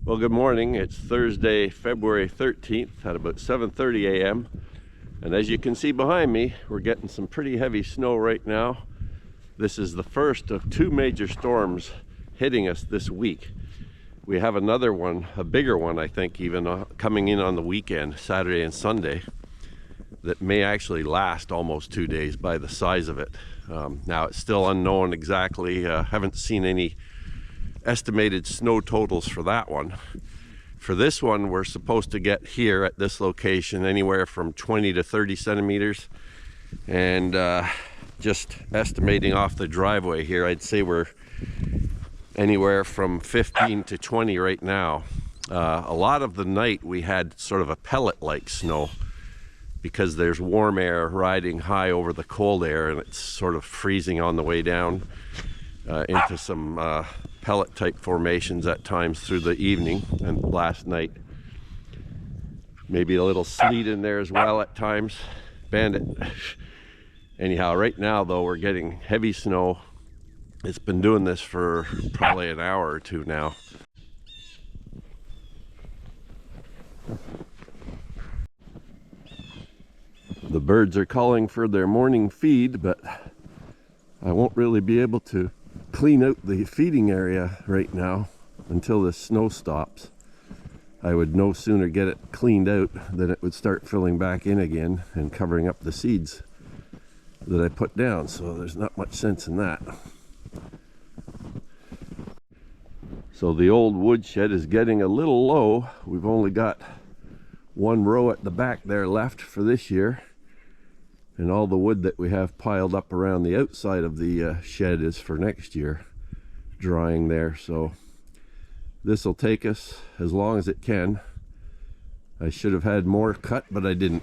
Well, good morning. It's Thursday, February 13th at about 7:30 a.m. And as you can see behind me, we're getting some pretty heavy snow right now. This is the first of two major storms hitting us this week. We have another one, a bigger one, I think, even coming in on the weekend, Saturday and Sunday, that may actually last almost 2 days by the size of it. Now, it's still unknown exactly. Haven't seen any estimated snow totals for that one. For this one, we're supposed to get here at this location anywhere from 20 to 30 centimeters. And just estimating off the driveway here, I'd say we're anywhere from 15 to 20 right now. A lot of the night we had sort of a pellet-like snow because there's warm air riding high over the cold air, and it's sort of freezing on the way down into some pellet type formations at times through the evening. And last night maybe a little sleet in there as well at times. Bandit. Anyhow, right now though, we're getting heavy snow. It's been doing this for probably an hour or two now. The birds are calling for their morning feed, but I won't really be able to clean out the feeding area right now until the snow stops. I would no sooner get it cleaned out than it would start filling back in again and covering up the seeds that I put down, so there's not much sense in that. So the old woodshed is getting a little low. We've only got one row at the back there left for this year, and all the wood that we have piled up around the outside of the shed is for next year, drying there. So this will take us as long as it can. I should have had more cut, but I didn't.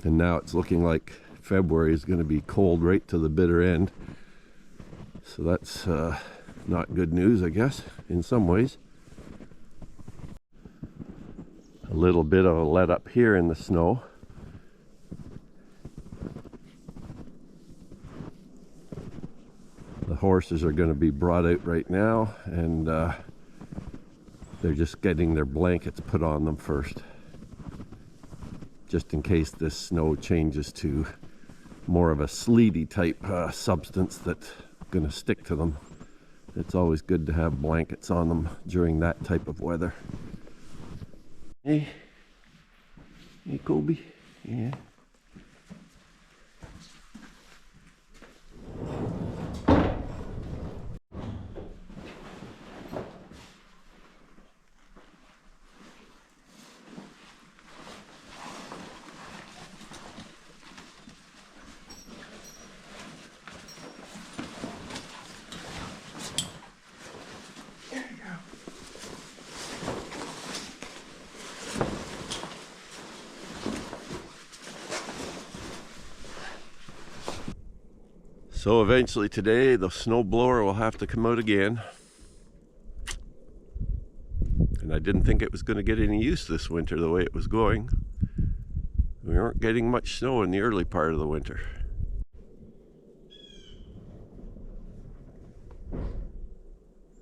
And now it's looking like February is going to be cold right to the bitter end. So that's not good news, I guess, in some ways. A little bit of a let up here in the snow. The horses are going to be brought out right now, and they're just getting their blankets put on them first, just in case this snow changes to more of a sleety type substance that's going to stick to them. It's always good to have blankets on them during that type of weather. Hey, Colby. Yeah. So eventually today the snow blower will have to come out again. And I didn't think it was going to get any use this winter the way it was going. We aren't getting much snow in the early part of the winter.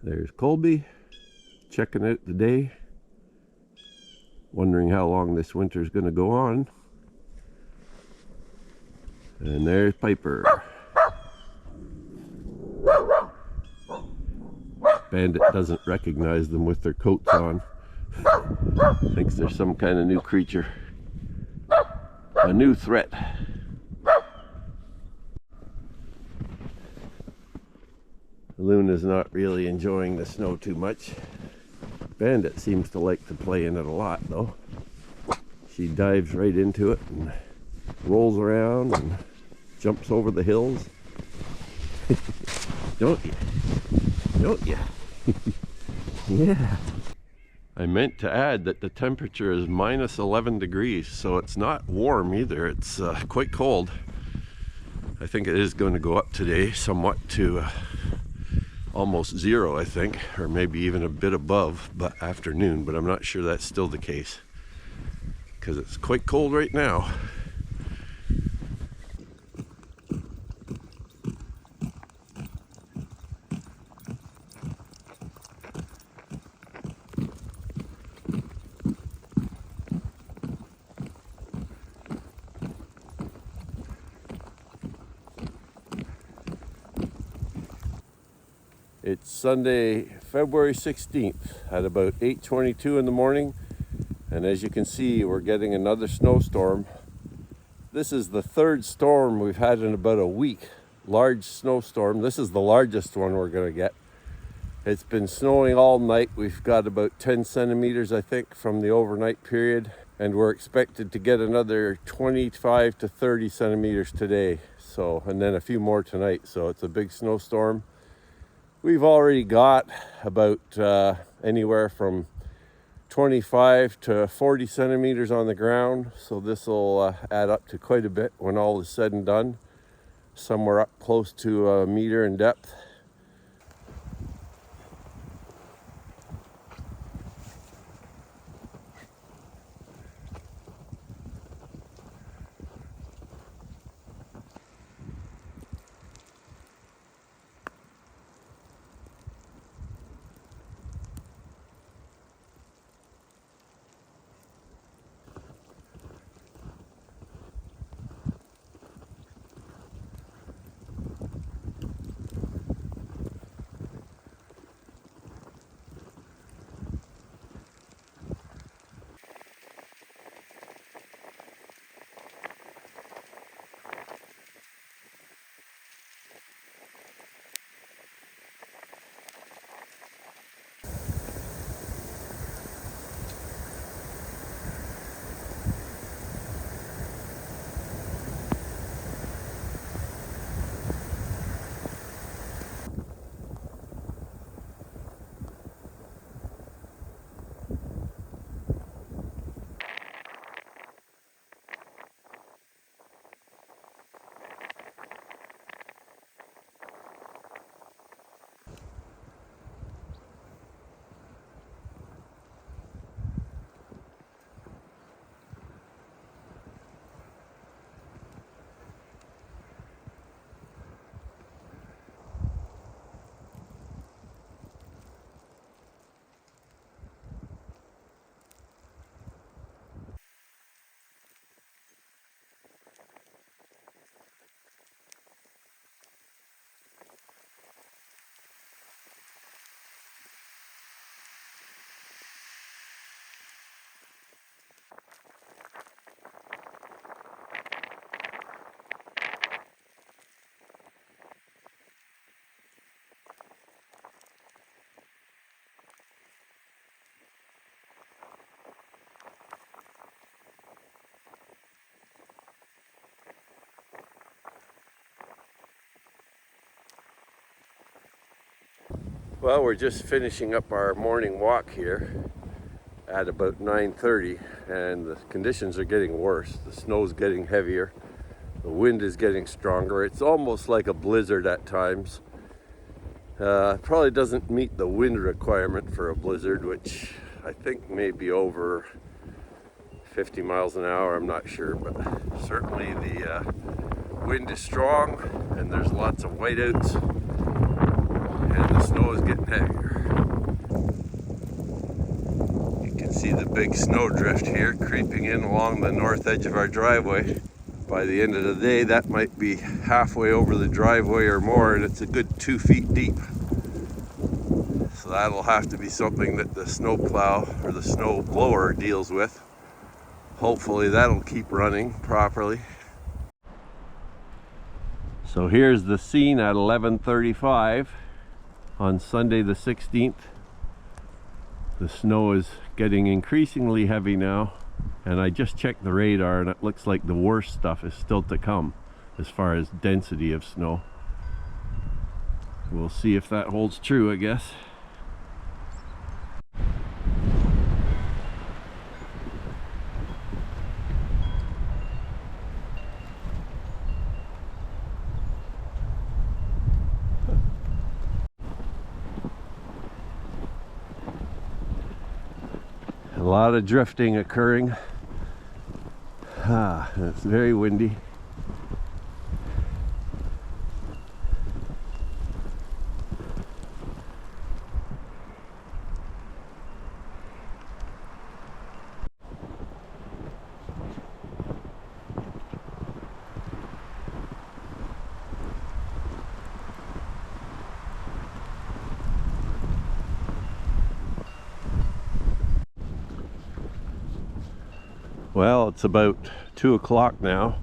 There's Colby checking out the day, wondering how long this winter is going to go on. And there's Piper. Bandit doesn't recognize them with their coats on. Thinks they're some kind of new creature. A new threat. Luna's not really enjoying the snow too much. Bandit seems to like to play in it a lot though. She dives right into it and rolls around and jumps over the hills. Don't you? Don't you? Yeah. I meant to add that the temperature is minus 11 degrees, so it's not warm either. It's quite cold. I think it is going to go up today somewhat to almost zero, I think, or maybe even a bit above but afternoon, but I'm not sure that's still the case because it's quite cold right now. Sunday, February 16th at about 8:22 in the morning. And as you can see, we're getting another snowstorm. This is the third storm we've had in about a week. Large snowstorm. This is the largest one we're going to get. It's been snowing all night. We've got about 10 centimeters, I think, from the overnight period. And we're expected to get another 25 to 30 centimeters today. So, and then a few more tonight. So it's a big snowstorm. We've already got about anywhere from 25 to 40 centimeters on the ground. So this will add up to quite a bit when all is said and done. Somewhere up close to a meter in depth. Well, we're just finishing up our morning walk here at about 9:30, and the conditions are getting worse. The snow's getting heavier, the wind is getting stronger. It's almost like a blizzard at times. Probably doesn't meet the wind requirement for a blizzard, which I think may be over 50 miles an hour, I'm not sure, but certainly the wind is strong and there's lots of whiteouts. And the snow is getting heavier. You can see the big snow drift here creeping in along the north edge of our driveway. By the end of the day, that might be halfway over the driveway or more, and it's a good 2 feet deep. So that'll have to be something that the snow plow or the snow blower deals with. Hopefully that'll keep running properly. So here's the scene at 11:35. On Sunday the 16th. The snow is getting increasingly heavy now, and I just checked the radar and it looks like the worst stuff is still to come as far as density of snow. We'll see if that holds true, I guess. A lot of drifting occurring. It's very windy. Well, it's about 2 o'clock now,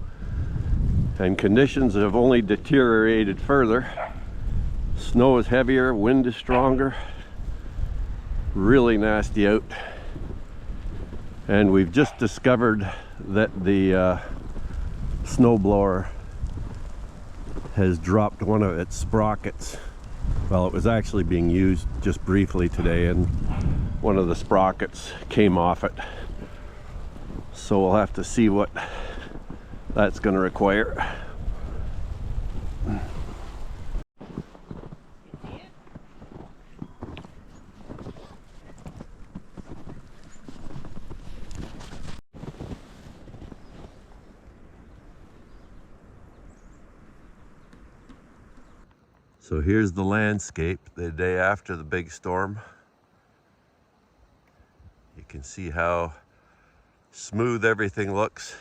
and conditions have only deteriorated further. Snow is heavier, wind is stronger, really nasty out. And we've just discovered that the snowblower has dropped one of its sprockets. Well, it was actually being used just briefly today, and one of the sprockets came off it. So we'll have to see what that's going to require. So here's the landscape the day after the big storm. You can see how smooth everything looks.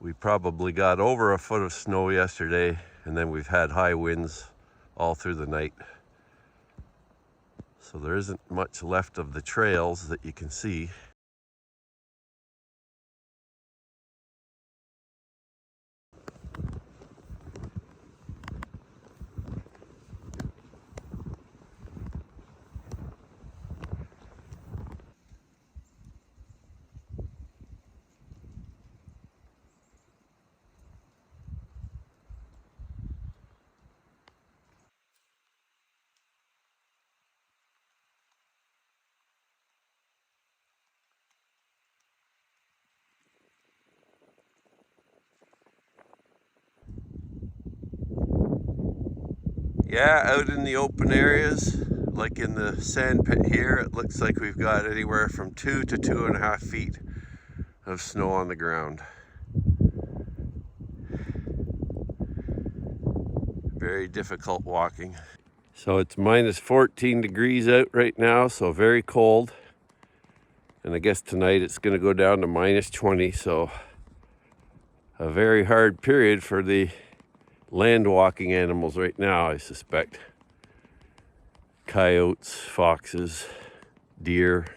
We probably got over a foot of snow yesterday, and then we've had high winds all through the night. So there isn't much left of the trails that you can see. Yeah, out in the open areas, like in the sand pit here, it looks like we've got anywhere from 2 to 2.5 feet of snow on the ground. Very difficult walking. So it's minus 14 degrees out right now, so very cold. And I guess tonight it's going to go down to minus 20, so a very hard period for the land walking animals right now, I suspect. Coyotes, foxes, deer,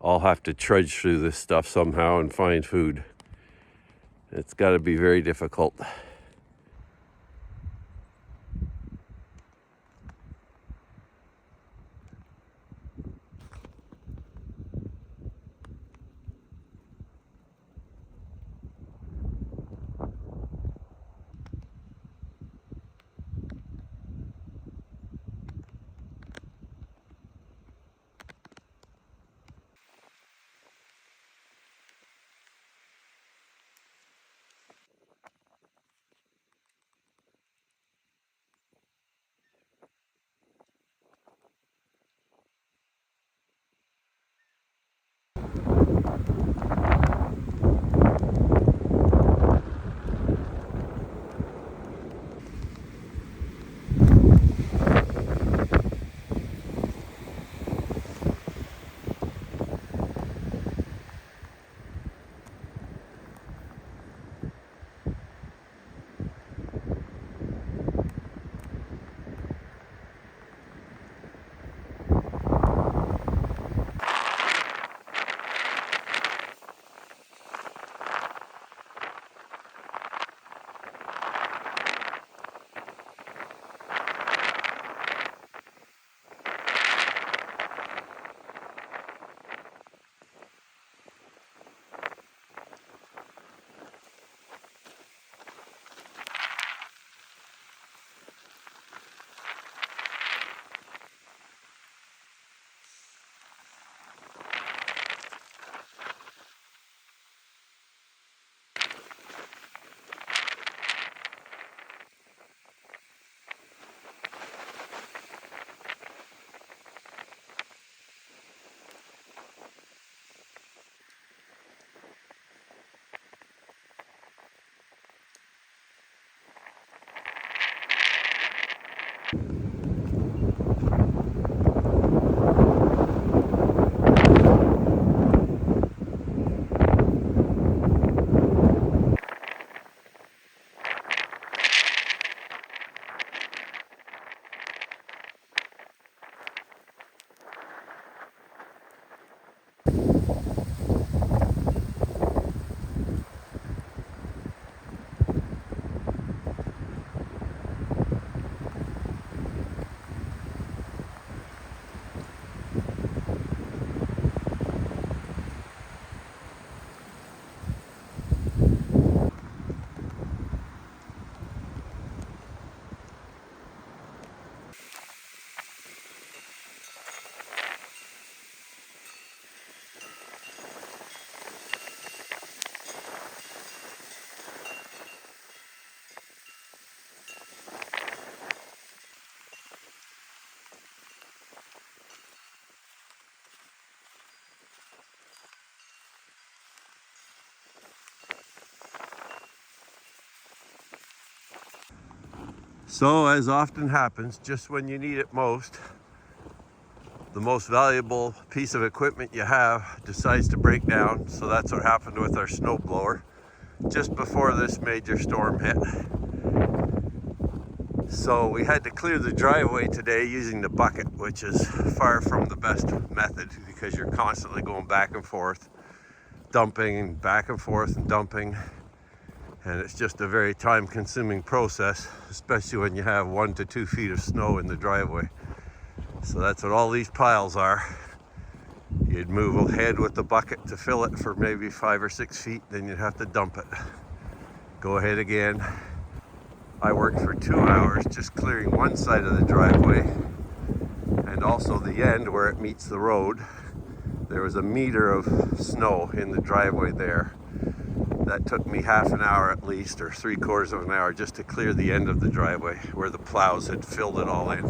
all have to trudge through this stuff somehow and find food. It's got to be very difficult. So, as often happens, just when you need it most, the most valuable piece of equipment you have decides to break down. So that's what happened with our snowblower just before this major storm hit. So we had to clear the driveway today using the bucket, which is far from the best method because you're constantly going back and forth, dumping and back and forth and dumping. And it's just a very time-consuming process, especially when you have 1 to 2 feet of snow in the driveway. So that's what all these piles are. You'd move ahead with the bucket to fill it for maybe 5 or 6 feet, then you'd have to dump it. Go ahead again. I worked for 2 hours just clearing one side of the driveway and also the end where it meets the road. There was 1 meter of snow in the driveway there. That took me half an hour at least, or 3/4 of an hour, just to clear the end of the driveway where the plows had filled it all in.